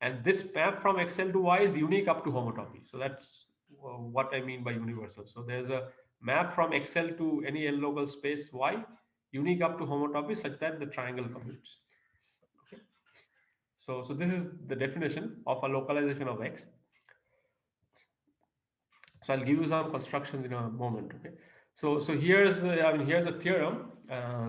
And this map from XL to Y is unique up to homotopy. So that's what I mean by universal. So there's a map from XL to any L local space Y, unique up to homotopy such that the triangle commutes. Okay. So this is the definition of a localization of X. So I'll give you some constructions in a moment. Okay. So here's here's a theorem.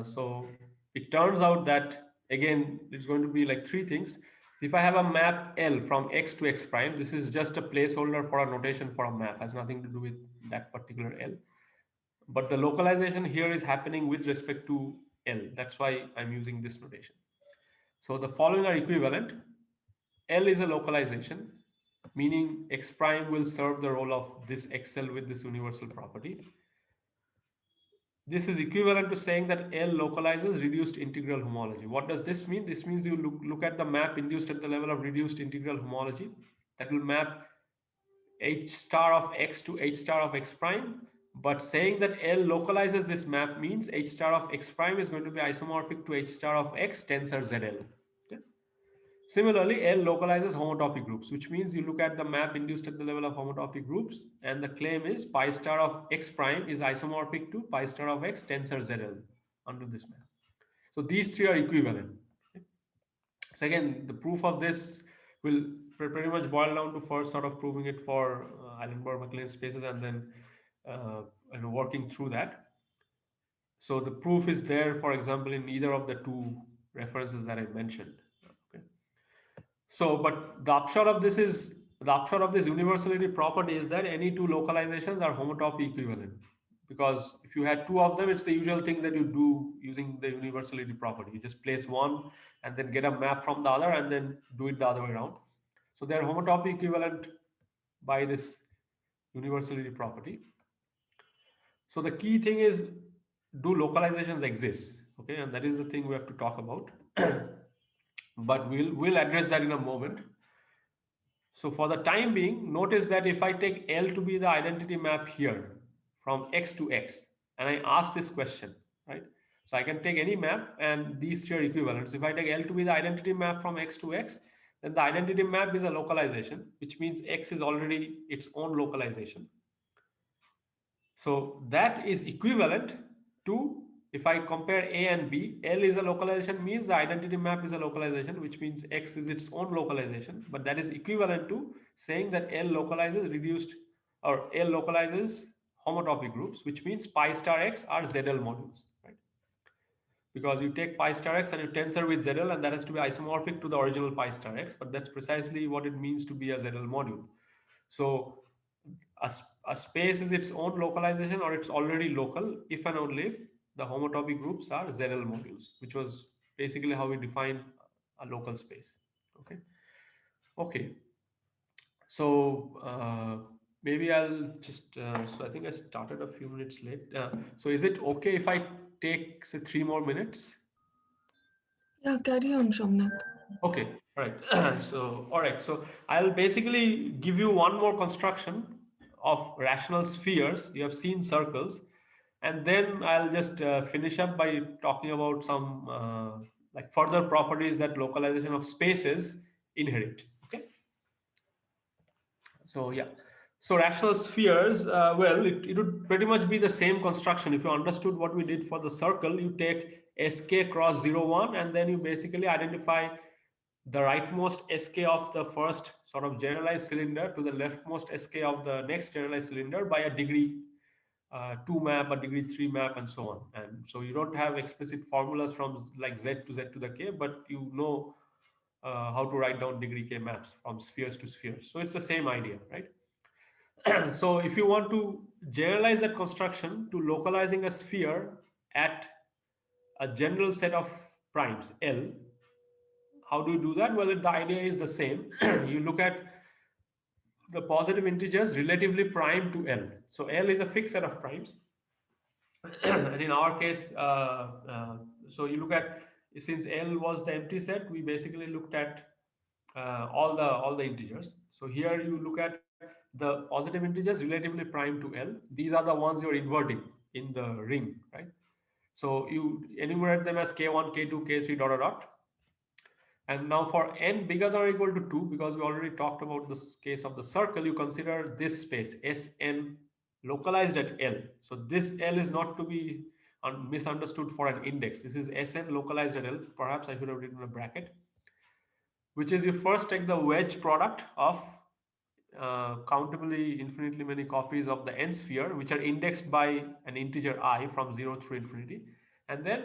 So it turns out that again it's going to be like three things. If I have a map L from X to X prime, this is just a placeholder for a notation for a map, has nothing to do with that particular L. But the localization here is happening with respect to L. That's why I'm using this notation. So the following are equivalent. L is a localization, meaning x prime will serve the role of this XL with this universal property. This is equivalent to saying that L localizes reduced integral homology. What does this mean? This means you look at the map induced at the level of reduced integral homology that will map h star of x to h star of x prime. But saying that L localizes this map means h star of x prime is going to be isomorphic to h star of x tensor ZL. Okay? Similarly, L localizes homotopy groups, which means you look at the map induced at the level of homotopy groups, and the claim is pi star of x prime is isomorphic to pi star of x tensor ZL under this map. So these three are equivalent. Okay? So again, the proof of this will pretty much boil down to first sort of proving it for Eilenberg-MacLane spaces, and then uh, working through that. So the proof is there, for example, in either of the two references that I mentioned. Okay. So, but the upshot of this universality property is that any two localizations are homotopy equivalent. Because if you had two of them, it's the usual thing that you do using the universality property. You just place one and then get a map from the other and then do it the other way around. So they're homotopy equivalent by this universality property. So the key thing is, do localizations exist? Okay, and that is the thing we have to talk about. But we'll address that in a moment. So for the time being, notice that if I take L to be the identity map here from X to X, and I ask this question, right? So I can take any map and these three are equivalents. If I take L to be the identity map from X to X, then the identity map is a localization, which means X is already its own localization. So that is equivalent to, if I compare A and B, L is a localization means the identity map is a localization, which means X is its own localization, but that is equivalent to saying that L localizes reduced, or L localizes homotopy groups, which means pi star X are ZL modules, right? Because you take pi star X and you tensor with ZL, and that has to be isomorphic to the original pi star X, but that's precisely what it means to be a ZL module. So a space is its own localization, or it's already local if and only if the homotopy groups are ZL modules, which was basically how we define a local space. Okay. Okay. So maybe I'll just, so I think I started a few minutes late. So is it okay if I take, say, 3 more minutes? Yeah, carry on, Somnath. Okay, all right. So, all right. So I'll basically give you one more construction of rational spheres. You have seen circles, and then I'll just finish up by talking about some like further properties that localization of spaces inherit. Okay. So yeah. So rational spheres, well, it would pretty much be the same construction. If you understood what we did for the circle, you take sk cross 0, 1, and then you basically identify the rightmost sk of the first sort of generalized cylinder to the leftmost sk of the next generalized cylinder by a degree 2 map, a degree 3 map, and so on. And so you don't have explicit formulas from like z to z to the k, but you know how to write down degree k maps from spheres to spheres. So it's the same idea, right? So if you want to generalize that construction to localizing a sphere at a general set of primes L, how do you do that? Well, the idea is the same. You look at the positive integers relatively prime to L. So L is a fixed set of primes. And in our case, so you look at, since L was the empty set, we basically looked at all the integers. So here you look at the positive integers relatively prime to L. These are the ones you're inverting in the ring, right? So you enumerate them as k1, k2, k3, dot, dot, dot. And now for n bigger than or equal to 2, because we already talked about this case of the circle, you consider this space Sn localized at L. So this L is not to be misunderstood for an index. This is Sn localized at L. Perhaps I should have written a bracket, which is you first take the wedge product of countably infinitely many copies of the n sphere, which are indexed by an integer I from 0 through infinity. And then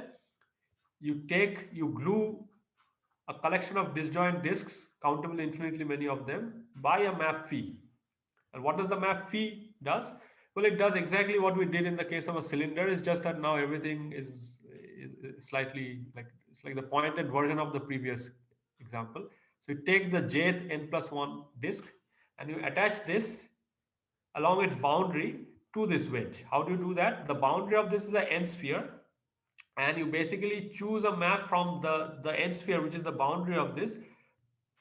you glue a collection of disjoint disks, countably infinitely many of them, by a map phi. And what does the map phi does? Well, it does exactly what we did in the case of a cylinder. It's just that now everything is slightly like it's like the pointed version of the previous example. So you take the jth n plus one disk and you attach this along its boundary to this wedge. How do you do that? The boundary of this is the n sphere, and you basically choose a map from the n sphere, which is the boundary of this,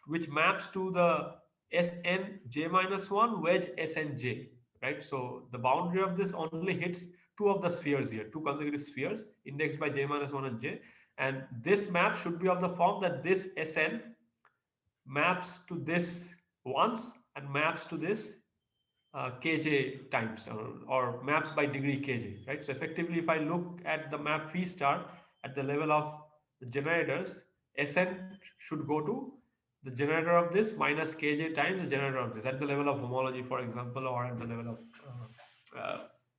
which maps to the Sn minus 1 wedge Snj, right? So the boundary of this only hits two of the spheres here, two consecutive spheres indexed by j minus 1 and j. And this map should be of the form that this Sn maps to this once and maps to this kj times, or maps by degree kj, right? So effectively, if I look at the map phi star at the level of the generators, Sn should go to the generator of this minus kj times the generator of this at the level of homology, for example, or at the level of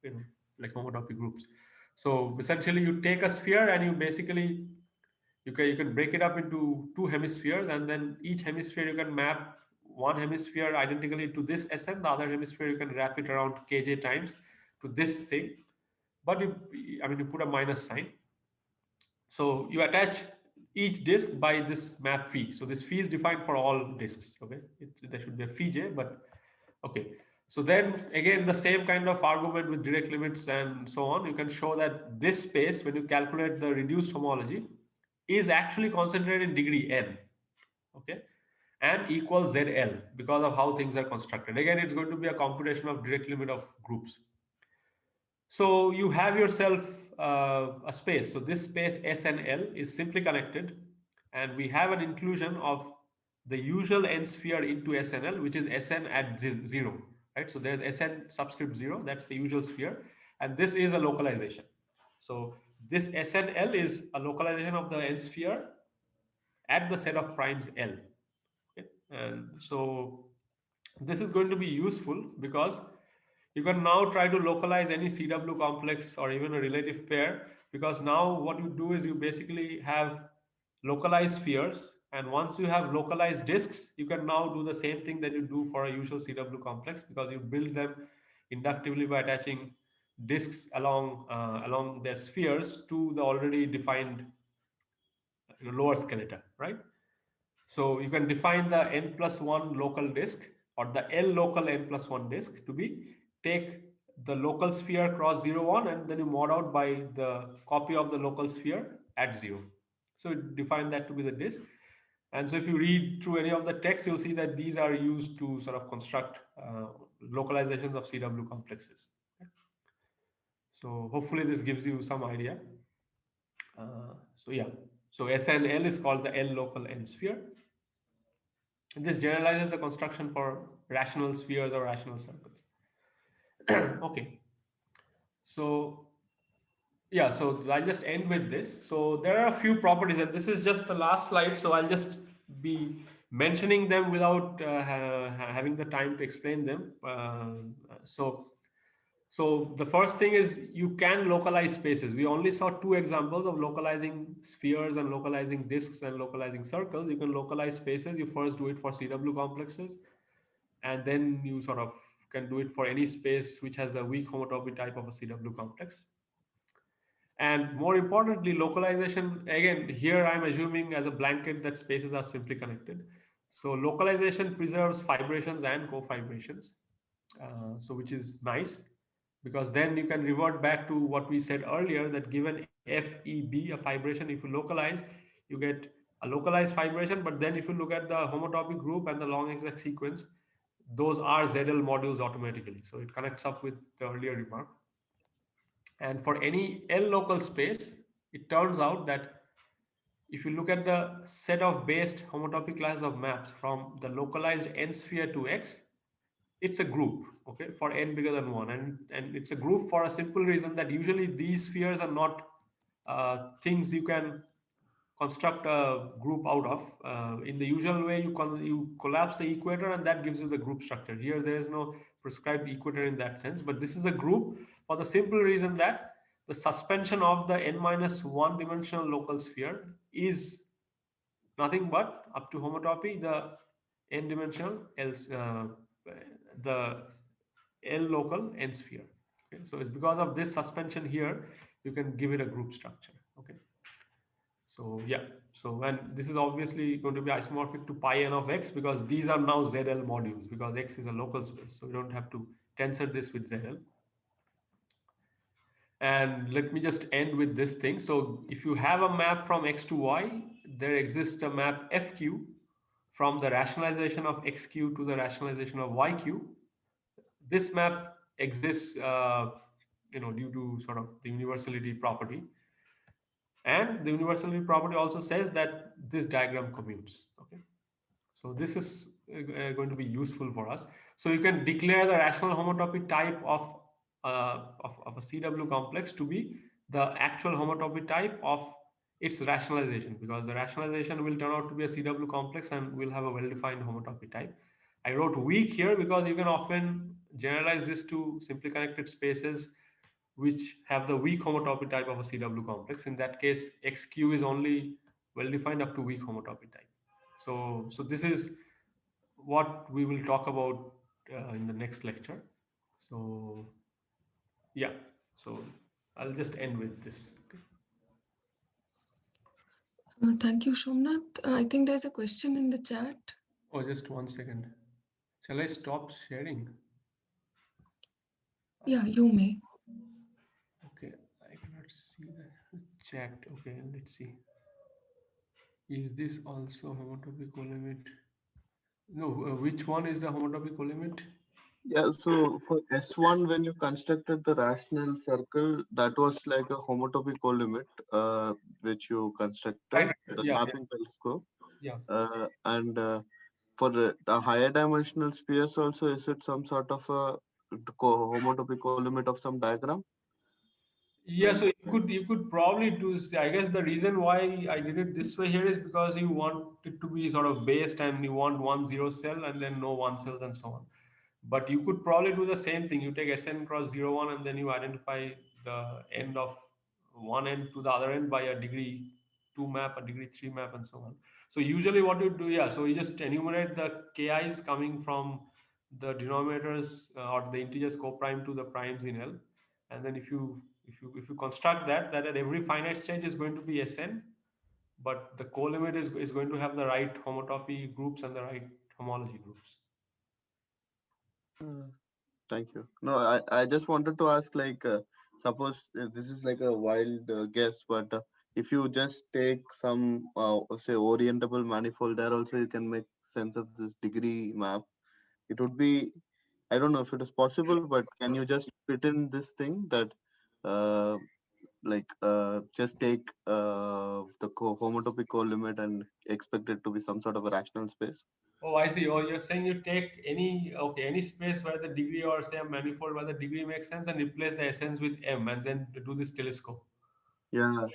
you know, like homotopy groups. So essentially, you take a sphere and you basically you can break it up into two hemispheres, and then each hemisphere you can map one hemisphere identically to this Sn, the other hemisphere you can wrap it around kj times to this thing. But you, I mean, you put a minus sign. So you attach each disk by this map phi. So this phi is defined for all disks. Okay, there should be a phi j, but okay. So then again, the same kind of argument with direct limits and so on. You can show that this space, when you calculate the reduced homology, is actually concentrated in degree n. Okay, and equals ZL because of how things are constructed. Again, it's going to be a computation of direct limit of groups. So you have yourself a space. So this space S and L is simply connected, and we have an inclusion of the usual n sphere into SNL, which is Sn at zero, right? So there's Sn subscript zero, that's the usual sphere, and this is a localization. So this SNL is a localization of the n sphere at the set of primes L. Okay? And so this is going to be useful because you can now try to localize any CW complex or even a relative pair, because now what you do is you basically have localized spheres, and once you have localized disks, you can now do the same thing that you do for a usual CW complex, because you build them inductively by attaching disks along their spheres to the already defined lower skeleton, right? So you can define the n plus 1 local disk, or the L local n plus 1 disk, to be take the local sphere cross 0 1, and then you mod out by the copy of the local sphere at 0. So define that to be the disk. And so if you read through any of the text, you'll see that these are used to sort of construct localizations of CW complexes. So hopefully this gives you some idea. So yeah, so SNL is called the L local n sphere. And this generalizes the construction for rational spheres or rational circles. Okay, so yeah, so I'll just end with this. So there are a few properties, and this is just the last slide, so I'll just be mentioning them without having the time to explain them. So the first thing is you can localize spaces. We only saw two examples of localizing spheres and localizing disks and localizing circles. You can localize spaces. You first do it for CW complexes, and then you sort of can do it for any space which has a weak homotopy type of a CW complex. And more importantly, localization, again, here I'm assuming as a blanket that spaces are simply connected. So localization preserves fibrations and co-fibrations, so which is nice, because then you can revert back to what we said earlier, that given FEB, a fibration, if you localize, you get a localized fibration, but then if you look at the homotopy group and the long exact sequence, those are ZL modules automatically. So it connects up with the earlier remark. And for any L local space, it turns out that if you look at the set of based homotopy classes of maps from the localized n sphere to X, it's a group, okay, for n bigger than 1. And it's a group for a simple reason that usually these spheres are not things you can construct a group out of. In the usual way, you collapse the equator, and that gives you the group structure. Here there is no prescribed equator in that sense, but this is a group for the simple reason that the suspension of the n minus 1 dimensional local sphere is nothing but up to homotopy the n dimensional the L local n sphere. Okay, so it's because of this suspension here, you can give it a group structure. Okay. So yeah, so and this is obviously going to be isomorphic to pi n of x because these are now ZL modules because x is a local space. So you don't have to tensor this with ZL. And let me just end with this thing. So if you have a map from x to y, there exists a map fq from the rationalization of xq to the rationalization of yq. This map exists, due to sort of the universality property. And the universality property also says that this diagram commutes. Okay. So this is going to be useful for us. So you can declare the rational homotopy type of a CW complex to be the actual homotopy type of its rationalization, because the rationalization will turn out to be a CW complex and will have a well-defined homotopy type. I wrote weak here because you can often generalize this to simply connected spaces which have the weak homotopy type of a CW complex. In that case, XQ is only well-defined up to weak homotopy type. So this is what we will talk about in the next lecture. So yeah, so I'll just end with this. Okay. Thank you, Somnath. I think there's a question in the chat. Oh, just 1 second. Shall I stop sharing? Yeah, you may. Okay, I cannot see the chat. Okay, let's see. Is this also homotopy colimit? No, which one is the homotopy colimit? Yeah, so for S1, when you constructed the rational circle, that was like a homotopy colimit, which you constructed, Right. the Yeah. mapping telescope. Yeah. And for the higher dimensional spheres also, is it some sort of a homotopy colimit of some diagram? Yeah, so you could probably do. I guess the reason why I did it this way here is because you want it to be sort of based and you want 1 0 cell and then no 1 cells and so on. But you could probably do the same thing. You take Sn cross 0 1 and then you identify the end of one end to the other end by a degree 2 map, a degree 3 map, and so on. So usually what you do, yeah, so you just enumerate the ki's coming from the denominators or the integers co-prime to the primes in L, and then if you construct that at every finite stage is going to be Sn, but the co-limit is going to have the right homotopy groups and the right homology groups. Uh, Thank you. No, I just wanted to ask, like, suppose this is like a wild guess, but if you just take some, say, orientable manifold, there also you can make sense of this degree map. It would be, I don't know if it is possible, but can you just fit in this thing that, uh, just take the homotopy co-limit and expect it to be some sort of a rational space? Oh, I see. Oh, you're saying you take any space where the degree, or say a manifold where the degree makes sense, and replace the essence with M, and then do this telescope. Yeah,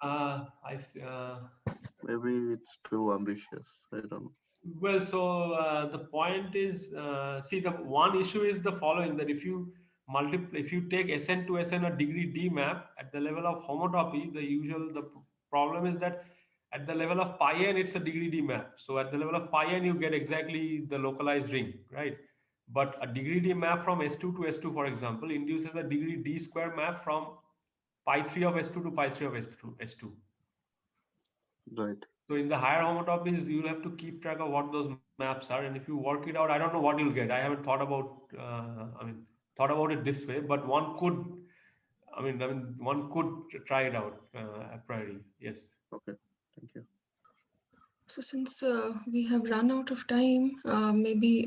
I see. maybe it's too ambitious. I don't know. Well, so the point is, see, the one issue is the following: that if you take Sn to Sn a degree D map at the level of homotopy, the problem is that at the level of pi n, it's a degree D map. So at the level of pi n, you get exactly the localized ring, right? But a degree D map from S2 to S2, for example, induces a degree D square map from pi 3 of S2 to pi 3 of S2. Right. So in the higher homotopies, you'll have to keep track of what those maps are, and if you work it out, I don't know what you'll get. I haven't thought about, thought about it this way, but one could, one could try it out a priori. Yes. Okay. Thank you. So since we have run out of time, maybe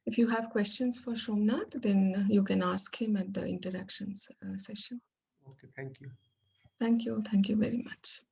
if you have questions for Somnath, then you can ask him at the interactions session. Okay. Thank you. Thank you. Thank you very much.